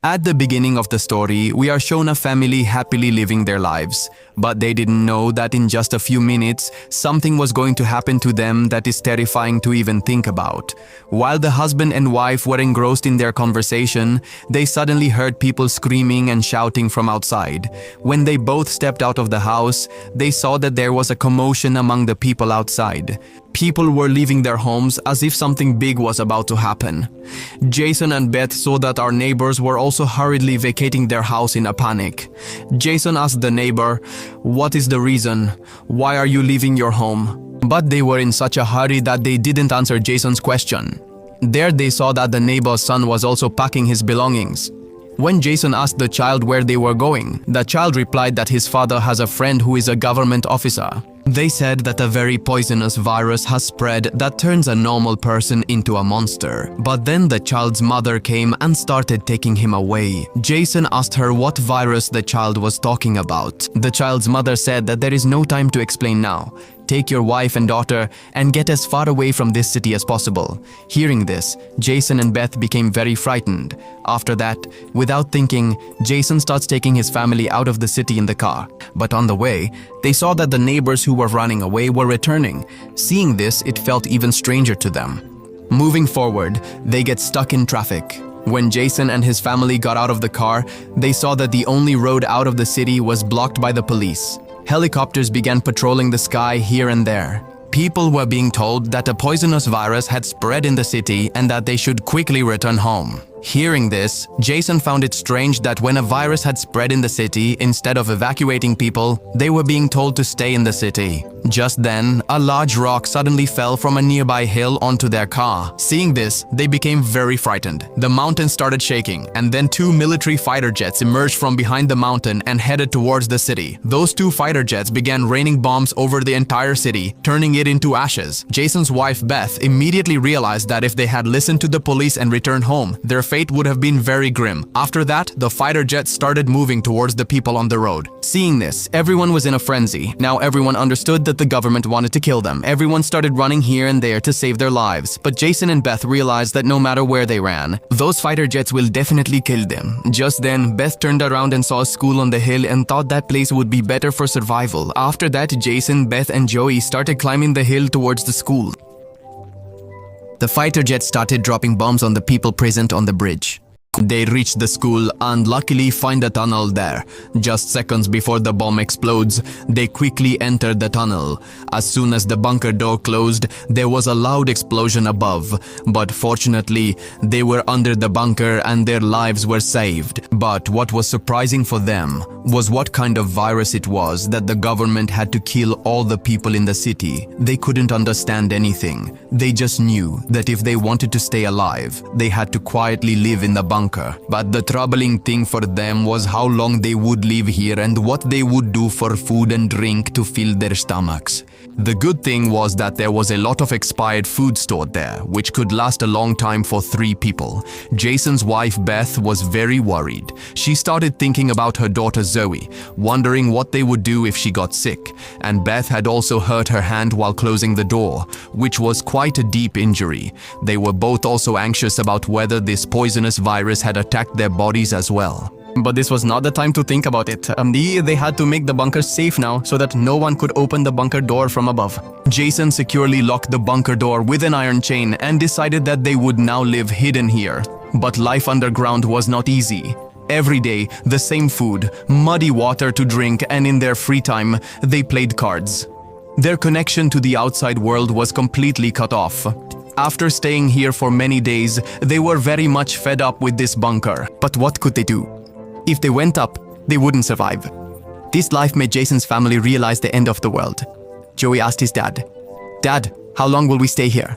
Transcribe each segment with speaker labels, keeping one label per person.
Speaker 1: At the beginning of the story, we are shown a family happily living their lives. But they didn't know that in just a few minutes, something was going to happen to them that is terrifying to even think about. While the husband and wife were engrossed in their conversation, they suddenly heard people screaming and shouting from outside. When they both stepped out of the house, they saw that there was a commotion among the people outside. People were leaving their homes as if something big was about to happen. Jason and Beth saw that our neighbors were also hurriedly vacating their house in a panic. Jason asked the neighbor, "What is the reason? Why are you leaving your home?" But they were in such a hurry that they didn't answer Jason's question. There they saw that the neighbor's son was also packing his belongings. When Jason asked the child where they were going, the child replied that his father has a friend who is a government officer. They said that a very poisonous virus has spread that turns a normal person into a monster. But then the child's mother came and started taking him away. Jason asked her what virus the child was talking about. The child's mother said that there is no time to explain now. Take your wife and daughter and get as far away from this city as possible. Hearing this, Jason and Beth became very frightened. After that, without thinking, Jason starts taking his family out of the city in the car. But on the way, they saw that the neighbors who were running away were returning. Seeing this, it felt even stranger to them. Moving forward, they get stuck in traffic. When Jason and his family got out of the car, they saw that the only road out of the city was blocked by the police. Helicopters began patrolling the sky here and there. People were being told that a poisonous virus had spread in the city and that they should quickly return home. Hearing this, Jason found it strange that when a virus had spread in the city, instead of evacuating people, they were being told to stay in the city. Just then, a large rock suddenly fell from a nearby hill onto their car. Seeing this, they became very frightened. The mountain started shaking, and then two military fighter jets emerged from behind the mountain and headed towards the city. Those two fighter jets began raining bombs over the entire city, turning it into ashes. Jason's wife, Beth, immediately realized that if they had listened to the police and returned home, their fate would have been very grim. After that, the fighter jets started moving towards the people on the road. Seeing this, everyone was in a frenzy. Now everyone understood that the government wanted to kill them. Everyone started running here and there to save their lives. But Jason and Beth realized that no matter where they ran, those fighter jets will definitely kill them. Just then, Beth turned around and saw a school on the hill and thought that place would be better for survival. After that, Jason, Beth, and Joey started climbing the hill towards the school. The fighter jets started dropping bombs on the people present on the bridge. They reached the school and luckily find a tunnel there. Just seconds before the bomb explodes, they quickly entered the tunnel. As soon as the bunker door closed, there was a loud explosion above. But fortunately, they were under the bunker and their lives were saved. But what was surprising for them was what kind of virus it was that the government had to kill all the people in the city. They couldn't understand anything. They just knew that if they wanted to stay alive, they had to quietly live in the bunker. But the troubling thing for them was how long they would live here and what they would do for food and drink to fill their stomachs. The good thing was that there was a lot of expired food stored there, which could last a long time for 3 people. Jason's wife Beth was very worried. She started thinking about her daughter Zoe, wondering what they would do if she got sick. And Beth had also hurt her hand while closing the door, which was quite a deep injury. They were both also anxious about whether this poisonous virus had attacked their bodies as well. But this was not the time to think about it. They had to make the bunker safe now so that no one could open the bunker door from above. Jason securely locked the bunker door with an iron chain and decided that they would now live hidden here. But life underground was not easy. Every day, the same food, muddy water to drink, and in their free time, they played cards. Their connection to the outside world was completely cut off. After staying here for many days, they were very much fed up with this bunker. But what could they do? If they went up, they wouldn't survive. This life made Jason's family realize the end of the world. Joey asked his dad, "Dad, how long will we stay here?"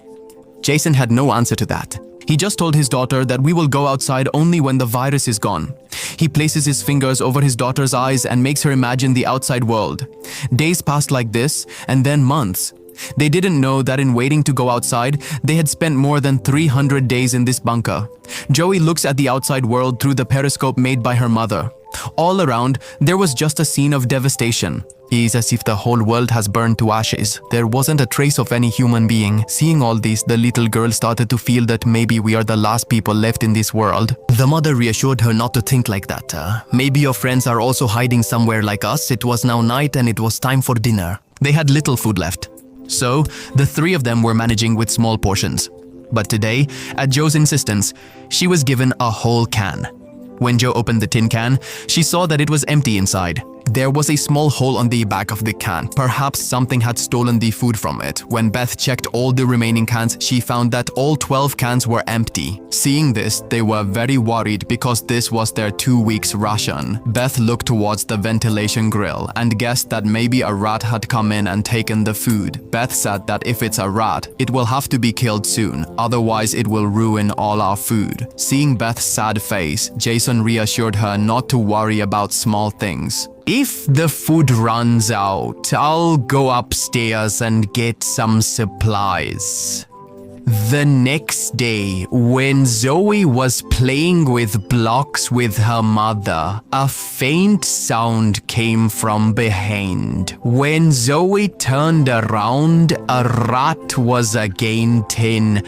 Speaker 1: Jason had no answer to that. He just told his daughter that we will go outside only when the virus is gone. He places his fingers over his daughter's eyes and makes her imagine the outside world. Days passed like this, and then months. They didn't know that in waiting to go outside, they had spent more than 300 days in this bunker. Joey looks at the outside world through the periscope made by her mother. All around, there was just a scene of devastation. It's as if the whole world has burned to ashes. There wasn't a trace of any human being. Seeing all this, the little girl started to feel that maybe we are the last people left in this world. The mother reassured her not to think like that. Maybe your friends are also hiding somewhere like us. It was now night and it was time for dinner. They had little food left. So, the three of them were managing with small portions. But today, at Joe's insistence, she was given a whole can. When Joe opened the tin can, she saw that it was empty inside. There was a small hole on the back of the can. Perhaps something had stolen the food from it. When Beth checked all the remaining cans, she found that all 12 cans were empty. Seeing this, they were very worried because this was their 2 weeks' ration. Beth looked towards the ventilation grill and guessed that maybe a rat had come in and taken the food. Beth said that if it's a rat, it will have to be killed soon, otherwise it will ruin all our food. Seeing Beth's sad face, Jason reassured her not to worry about small things. If the food runs out, I'll go upstairs and get some supplies. The next day, when Zoe was playing with blocks with her mother, a faint sound came from behind. When Zoe turned around, a rat was again tin.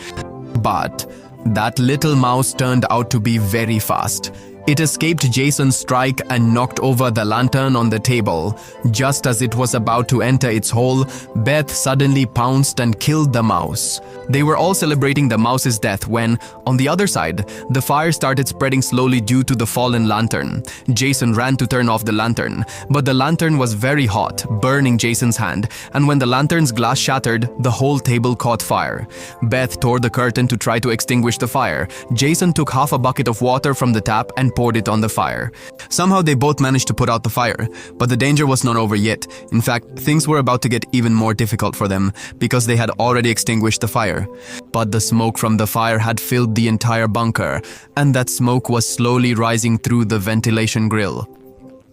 Speaker 1: But that little mouse turned out to be very fast. It escaped Jason's strike and knocked over the lantern on the table. Just as it was about to enter its hole, Beth suddenly pounced and killed the mouse. They were all celebrating the mouse's death when, on the other side, the fire started spreading slowly due to the fallen lantern. Jason ran to turn off the lantern, but the lantern was very hot, burning Jason's hand, and when the lantern's glass shattered, the whole table caught fire. Beth tore the curtain to try to extinguish the fire. Jason took half a bucket of water from the tap and poured it on the fire. Somehow they both managed to put out the fire, but the danger was not over yet. In fact, things were about to get even more difficult for them because they had already extinguished the fire. But the smoke from the fire had filled the entire bunker, and that smoke was slowly rising through the ventilation grill.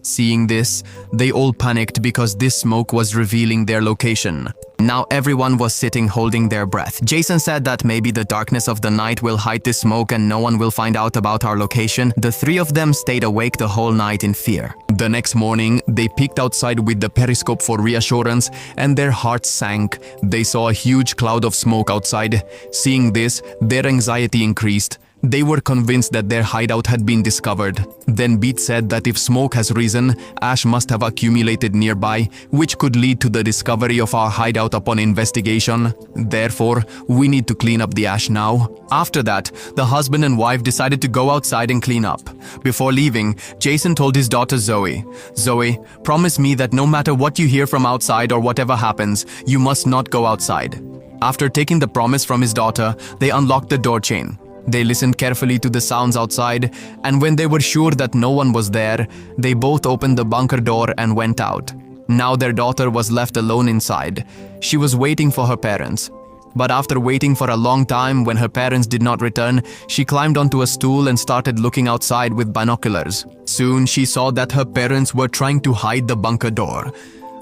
Speaker 1: Seeing this, they all panicked because this smoke was revealing their location. Now everyone was sitting holding their breath. Jason said that maybe the darkness of the night will hide the smoke and no one will find out about our location. The three of them stayed awake the whole night in fear. The next morning, they peeked outside with the periscope for reassurance and their hearts sank. They saw a huge cloud of smoke outside. Seeing this, their anxiety increased. They were convinced that their hideout had been discovered. Then Beat said that if smoke has risen, ash must have accumulated nearby, which could lead to the discovery of our hideout upon investigation. Therefore, we need to clean up the ash now. After that, the husband and wife decided to go outside and clean up. Before leaving, Jason told his daughter Zoe, "Zoe, promise me that no matter what you hear from outside or whatever happens, you must not go outside." After taking the promise from his daughter, they unlocked the door chain. They listened carefully to the sounds outside, and when they were sure that no one was there, they both opened the bunker door and went out. Now their daughter was left alone inside. She was waiting for her parents. But after waiting for a long time, when her parents did not return, she climbed onto a stool and started looking outside with binoculars. Soon she saw that her parents were trying to hide the bunker door.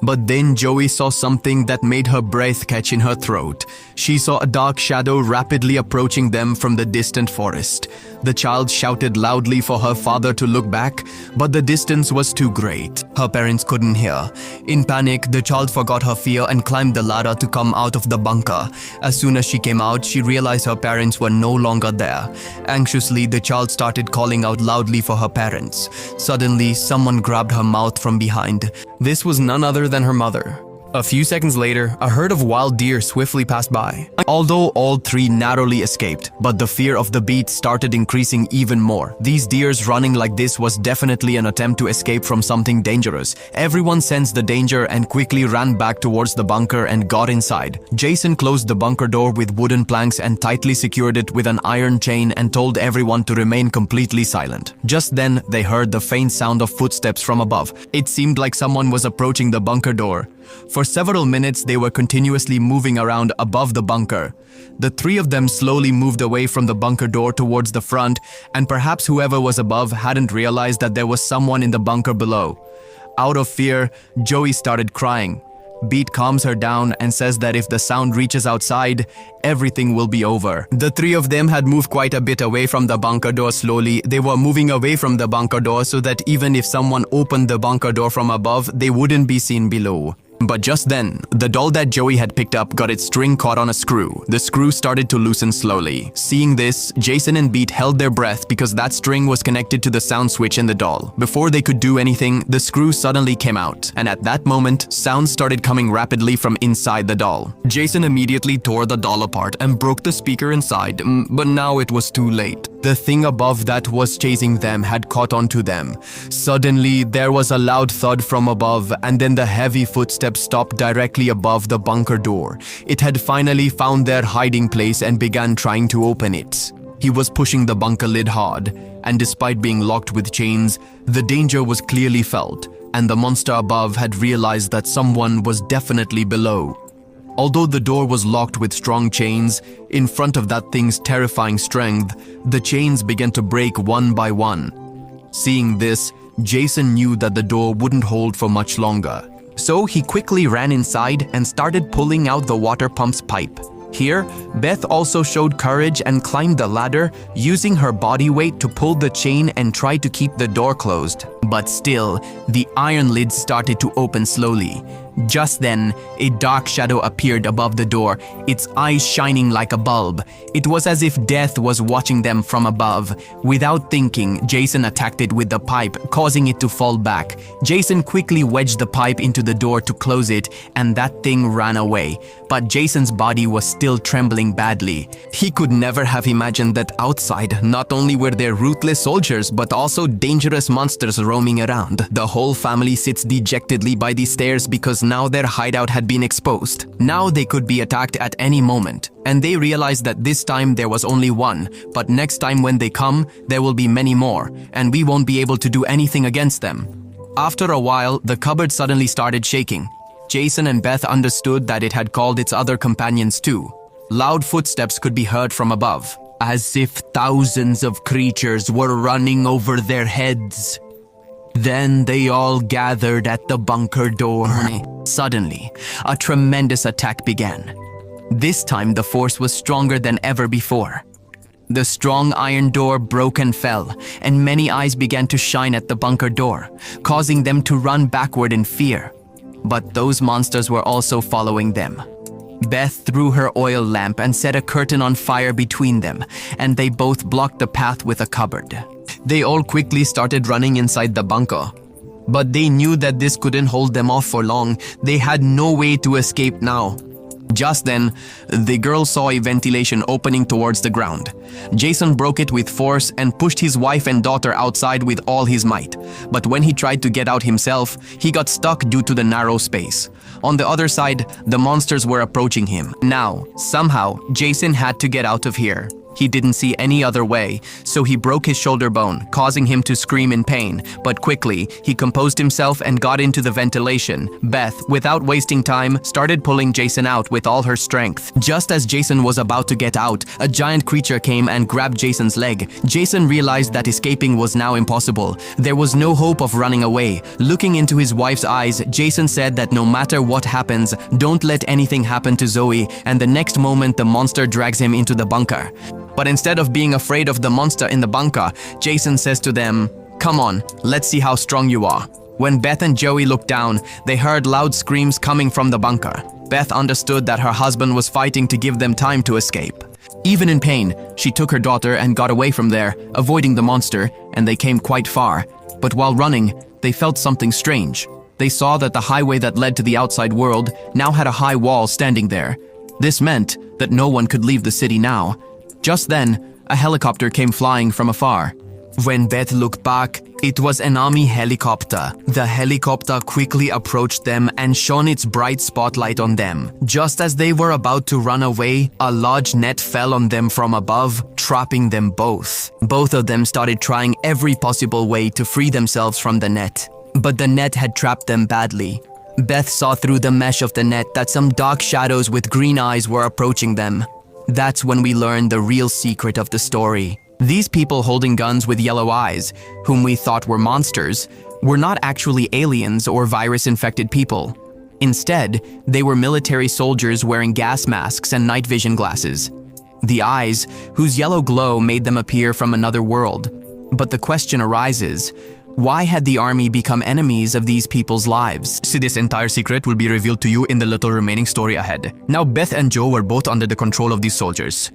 Speaker 1: But then Joey saw something that made her breath catch in her throat. She saw a dark shadow rapidly approaching them from the distant forest. The child shouted loudly for her father to look back, but the distance was too great. Her parents couldn't hear. In panic, the child forgot her fear and climbed the ladder to come out of the bunker. As soon as she came out, she realized her parents were no longer there. Anxiously, the child started calling out loudly for her parents. Suddenly, someone grabbed her mouth from behind. This was none other than her mother. A few seconds later, a herd of wild deer swiftly passed by. Although all three narrowly escaped, but the fear of the beat started increasing even more. These deers running like this was definitely an attempt to escape from something dangerous. Everyone sensed the danger and quickly ran back towards the bunker and got inside. Jason closed the bunker door with wooden planks and tightly secured it with an iron chain and told everyone to remain completely silent. Just then, they heard the faint sound of footsteps from above. It seemed like someone was approaching the bunker door. For several minutes, they were continuously moving around above the bunker. The three of them slowly moved away from the bunker door towards the front, and perhaps whoever was above hadn't realized that there was someone in the bunker below. Out of fear, Joey started crying. Beat calms her down and says that if the sound reaches outside, everything will be over. The three of them had moved quite a bit away from the bunker door slowly. They were moving away from the bunker door so that even if someone opened the bunker door from above, they wouldn't be seen below. But just then, the doll that Joey had picked up got its string caught on a screw. The screw started to loosen slowly. Seeing this, Jason and Beat held their breath because that string was connected to the sound switch in the doll. Before they could do anything, the screw suddenly came out, and at that moment, sounds started coming rapidly from inside the doll. Jason immediately tore the doll apart and broke the speaker inside, but now it was too late. The thing above that was chasing them had caught onto them. Suddenly, there was a loud thud from above, and then the heavy footsteps stopped directly above the bunker door. It had finally found their hiding place and began trying to open it. He was pushing the bunker lid hard, and despite being locked with chains, the danger was clearly felt, and the monster above had realized that someone was definitely below. Although the door was locked with strong chains, in front of that thing's terrifying strength, the chains began to break one by one. Seeing this, Jason knew that the door wouldn't hold for much longer. So he quickly ran inside and started pulling out the water pump's pipe. Here, Beth also showed courage and climbed the ladder, using her body weight to pull the chain and try to keep the door closed. But still, the iron lid started to open slowly. Just then, a dark shadow appeared above the door, its eyes shining like a bulb. It was as if death was watching them from above. Without thinking, Jason attacked it with the pipe, causing it to fall back. Jason quickly wedged the pipe into the door to close it, and that thing ran away. But Jason's body was still trembling badly. He could never have imagined that outside, not only were there ruthless soldiers, but also dangerous monsters roaming around. The whole family sits dejectedly by the stairs because now their hideout had been exposed. Now they could be attacked at any moment, and they realized that this time there was only one, but next time when they come, there will be many more, and we won't be able to do anything against them. After a while, the cupboard suddenly started shaking. Jason and Beth understood that it had called its other companions too. Loud footsteps could be heard from above, as if thousands of creatures were running over their heads. Then they all gathered at the bunker door. Suddenly, a tremendous attack began. This time the force was stronger than ever before. The strong iron door broke and fell, and many eyes began to shine at the bunker door, causing them to run backward in fear. But those monsters were also following them. Beth threw her oil lamp and set a curtain on fire between them, and they both blocked the path with a cupboard. They all quickly started running inside the bunker. But they knew that this couldn't hold them off for long. They had no way to escape now. Just then, the girl saw a ventilation opening towards the ground. Jason broke it with force and pushed his wife and daughter outside with all his might. But when he tried to get out himself, he got stuck due to the narrow space. On the other side, the monsters were approaching him. Now, somehow, Jason had to get out of here. He didn't see any other way, so he broke his shoulder bone, causing him to scream in pain. But quickly, he composed himself and got into the ventilation. Beth, without wasting time, started pulling Jason out with all her strength. Just as Jason was about to get out, a giant creature came and grabbed Jason's leg. Jason realized that escaping was now impossible. There was no hope of running away. Looking into his wife's eyes, Jason said that no matter what happens, don't let anything happen to Zoe, and the next moment the monster drags him into the bunker. But instead of being afraid of the monster in the bunker, Jason says to them, "Come on, let's see how strong you are." When Beth and Joey looked down, they heard loud screams coming from the bunker. Beth understood that her husband was fighting to give them time to escape. Even in pain, she took her daughter and got away from there, avoiding the monster, and they came quite far. But while running, they felt something strange. They saw that the highway that led to the outside world now had a high wall standing there. This meant that no one could leave the city now. Just then, a helicopter came flying from afar. When Beth looked back, it was an army helicopter. The helicopter quickly approached them and shone its bright spotlight on them. Just as they were about to run away, a large net fell on them from above, trapping them both. Both of them started trying every possible way to free themselves from the net. But the net had trapped them badly. Beth saw through the mesh of the net that some dark shadows with green eyes were approaching them. That's when we learned the real secret of the story. These people holding guns with yellow eyes, whom we thought were monsters, were not actually aliens or virus-infected people. Instead, they were military soldiers wearing gas masks and night vision glasses. The eyes, whose yellow glow made them appear from another world. But the question arises, why had the army become enemies of these people's lives? See, this entire secret will be revealed to you in the little remaining story ahead. Now, Beth and Joe were both under the control of these soldiers.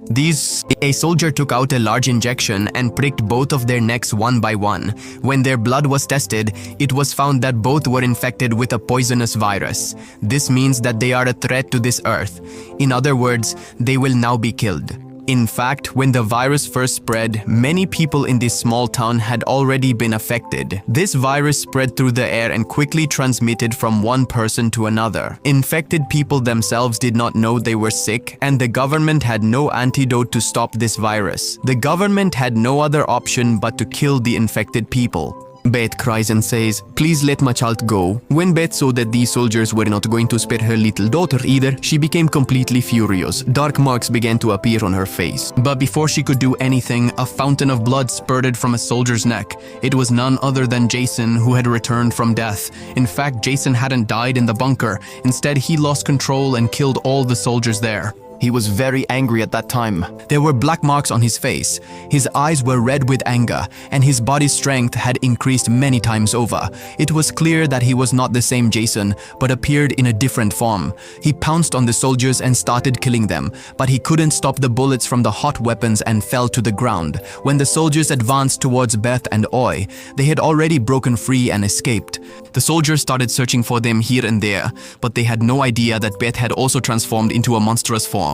Speaker 1: A soldier took out a large injection and pricked both of their necks one by one. When their blood was tested, it was found that both were infected with a poisonous virus. This means that they are a threat to this earth. In other words, they will now be killed. In fact, when the virus first spread, many people in this small town had already been affected. This virus spread through the air and quickly transmitted from one person to another. Infected people themselves did not know they were sick, and the government had no antidote to stop this virus. The government had no other option but to kill the infected people. Beth cries and says, "Please let my child go." When Beth saw that these soldiers were not going to spare her little daughter either, she became completely furious. Dark marks began to appear on her face. But before she could do anything, a fountain of blood spurted from a soldier's neck. It was none other than Jason, who had returned from death. In fact, Jason hadn't died in the bunker. Instead, he lost control and killed all the soldiers there. He was very angry at that time. There were black marks on his face. His eyes were red with anger, and his body's strength had increased many times over. It was clear that he was not the same Jason, but appeared in a different form. He pounced on the soldiers and started killing them, but he couldn't stop the bullets from the hot weapons and fell to the ground. When the soldiers advanced towards Beth and Oi, they had already broken free and escaped. The soldiers started searching for them here and there, but they had no idea that Beth had also transformed into a monstrous form.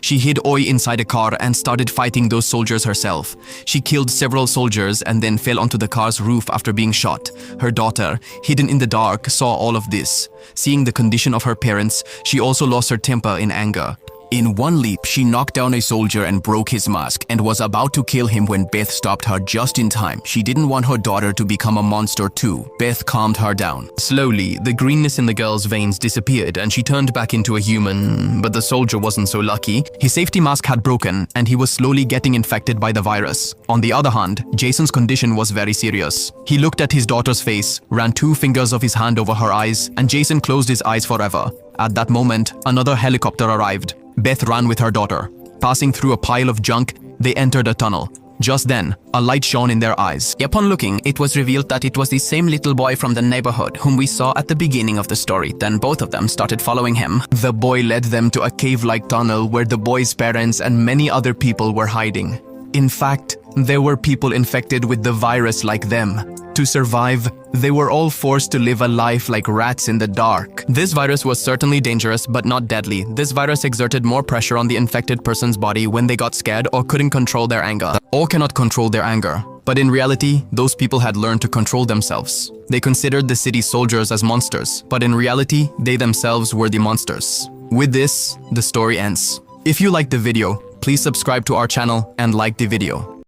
Speaker 1: She hid Oi inside a car and started fighting those soldiers herself. She killed several soldiers and then fell onto the car's roof after being shot. Her daughter, hidden in the dark, saw all of this. Seeing the condition of her parents, she also lost her temper in anger. In one leap, she knocked down a soldier and broke his mask and was about to kill him when Beth stopped her just in time. She didn't want her daughter to become a monster too. Beth calmed her down. Slowly, the greenness in the girl's veins disappeared and she turned back into a human. But the soldier wasn't so lucky. His safety mask had broken and he was slowly getting infected by the virus. On the other hand, Jason's condition was very serious. He looked at his daughter's face, ran 2 fingers of his hand over her eyes, and Jason closed his eyes forever. At that moment, another helicopter arrived. Beth ran with her daughter. Passing through a pile of junk, they entered a tunnel. Just then, a light shone in their eyes. Upon looking, it was revealed that it was the same little boy from the neighborhood whom we saw at the beginning of the story. Then both of them started following him. The boy led them to a cave-like tunnel where the boy's parents and many other people were hiding. In fact, there were people infected with the virus like them. To survive, they were all forced to live a life like rats in the dark. This virus was certainly dangerous, but not deadly. This virus exerted more pressure on the infected person's body when they got scared or couldn't control their anger. All cannot control their anger. But in reality, those people had learned to control themselves. They considered the city's soldiers as monsters, but in reality, they themselves were the monsters. With this, the story ends. If you liked the video, please subscribe to our channel and like the video.